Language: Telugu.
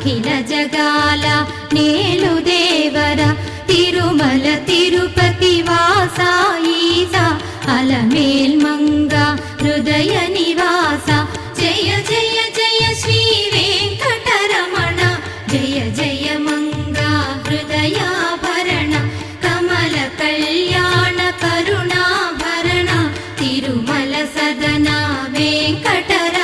అఖిల జగాల నేలు దేవర తిరుమల తిరుపతి వాసా ఈసా అలమేల్ మంగ హృదయ నివాస జయ జయ జయ శ్రీ వెంకటరమణ జయ జయ మంగ హృదయాభరణ కమల కళ్యాణ కరుణాభరణ తిరుమల సదన వెంకటరమణ